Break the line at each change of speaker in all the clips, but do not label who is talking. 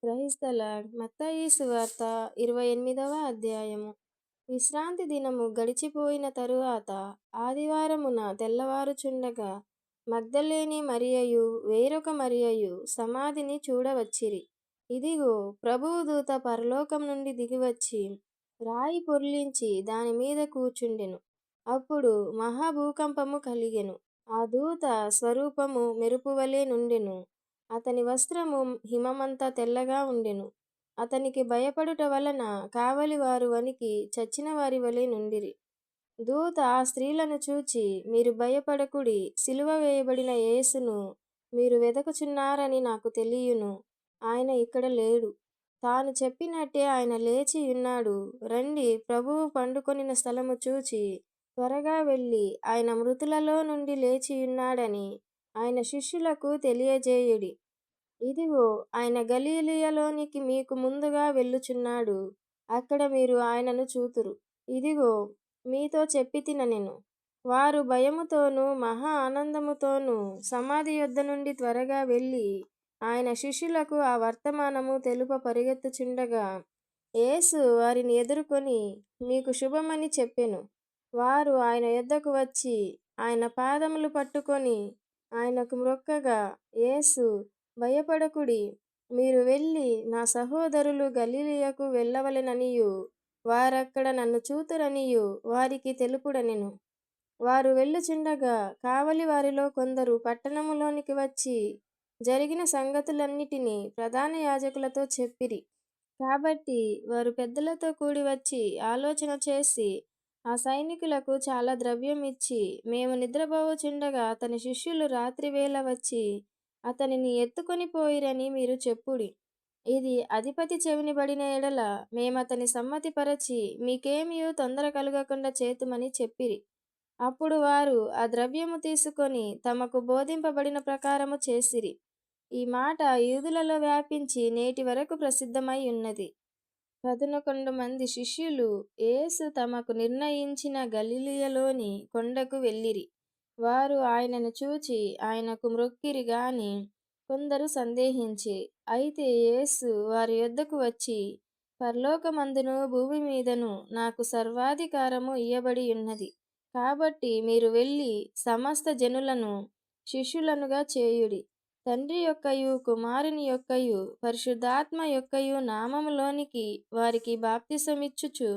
Praise the lord. మత్తయి సువార్త 28వ అధ్యాయము. విశ్రాంతి దినము గడిచిపోయిన తరువాత ఆదివారమున తెల్లవారుచుండగా మగ్దలేని మరియయు వేరొక మరియయు సమాధిని చూడవచ్చిరి. ఇదిగో, ప్రభువు దూత పరలోకం నుండి దిగివచ్చి రాయి పొర్లించి దాని మీద కూర్చుండెను. అప్పుడు మహాభూకంపము కలిగెను. ఆ దూత స్వరూపము మెరుపువలె నుండెను. అతని వస్త్రము హిమమంత తెల్లగా ఉండెను. అతనికి భయపడుట వలన కావలివారు వణికి చచ్చిన వారి వలె నుండిరి. దూత ఆ స్త్రీలను చూచి, మీరు భయపడకుడి, సిలువ వేయబడిన యేసును మీరు వెదకుచున్నారని నాకు తెలియును. ఆయన ఇక్కడ లేడు. తాను చెప్పినట్టే ఆయన లేచి యున్నాడు. రండి, ప్రభువు పండుకొనిన స్థలము చూచి త్వరగా వెళ్ళి ఆయన మృతులలో నుండి లేచియున్నాడని ఆయన శిష్యులకు తెలియజేయుడి. ఇదిగో, ఆయన గలిలయలోనికి మీకు ముందుగా వెళ్ళుచున్నాడు. అక్కడ మీరు ఆయనను చూతురు. ఇదిగో, మీతో చెప్పితినెను. వారు భయముతోనూ మహా ఆనందముతోనూ సమాధి యొద్ద నుండి త్వరగా వెళ్ళి ఆయన శిష్యులకు ఆ వర్తమానము తెలుప పరిగెత్తుచుండగా యేసు వారిని ఎదుర్కొని మీకు శుభమని చెప్పెను. వారు ఆయన యొద్దకు వచ్చి ఆయన పాదములు పట్టుకొని ఆయనకు మ్రొక్కగా, యేసు, భయపడకుడి, మీరు వెళ్ళి నా సహోదరులు గలిలయకు వెళ్ళవలెననియు వారక్కడ నన్ను చూతురనియు వారికి తెలుపుడనెను. వారు వెళ్ళుచుండగా కావలి వారిలో కొందరు పట్టణములోనికి వచ్చి జరిగిన సంగతులన్నిటినీ ప్రధాన యాజకులతో చెప్పిరి. కాబట్టి వారు పెద్దలతో కూడి వచ్చి ఆలోచన చేసి ఆ సైనికులకు చాలా ద్రవ్యం ఇచ్చి, మేము నిద్రపోవుచుండగా అతని శిష్యులు రాత్రివేళ వచ్చి అతనిని ఎత్తుకొని పోయిరని మీరు చెప్పుడి. ఇది అధిపతి చెవిని పడిన ఎడల మేమతని సమ్మతిపరచి మీకేమియూ తొందర కలుగకుండా చేతుమని చెప్పిరి. అప్పుడు వారు ఆ ద్రవ్యము తీసుకొని తమకు బోధింపబడిన ప్రకారము చేసిరి. ఈ మాట యూదులలో వ్యాపించి నేటి వరకు ప్రసిద్ధమై ఉన్నది. 11 మంది శిష్యులు యేసు తమకు నిర్ణయించిన గలిలయలోని కొండకు వెళ్ళిరి. వారు ఆయనను చూచి ఆయనకు మ్రొక్కిరి గాని కొందరు సందేహించిరి. అయితే యేసు వారి యొద్దకు వచ్చి, పరలోకమందును భూమి మీదను నాకు సర్వాధికారము ఇయ్యబడి ఉన్నది. కాబట్టి మీరు వెళ్ళి సమస్త జనులను శిష్యులనుగా చేయుడి. తండ్రి యొక్కయు కుమారుని యొక్కయు పరిశుద్ధాత్మ యొక్కయు నామములోనికి వారికి బాప్తిసమిచ్చుచు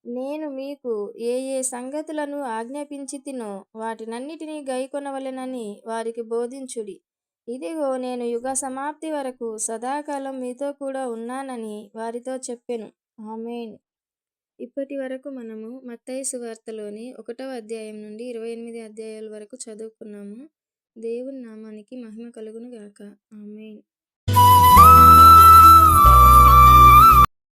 నేను మీకు ఏ ఏ సంగతులను ఆజ్ఞాపించితినో వాటినన్నిటినీ గైకొనవలెనని వారికి బోధించుడి. ఇదిగో, నేను యుగ సమాప్తి వరకు సదాకాలం మీతో కూడా ఉన్నానని వారితో చెప్పెను. ఆమేన్. ఇప్పటి వరకు మనము మత్తయి సువార్తలోని 1వ అధ్యాయం నుండి 28 అధ్యాయాల వరకు చదువుకున్నాము. దేవుని నామానికి మహిమ కలుగును గాక. ఆమేన్.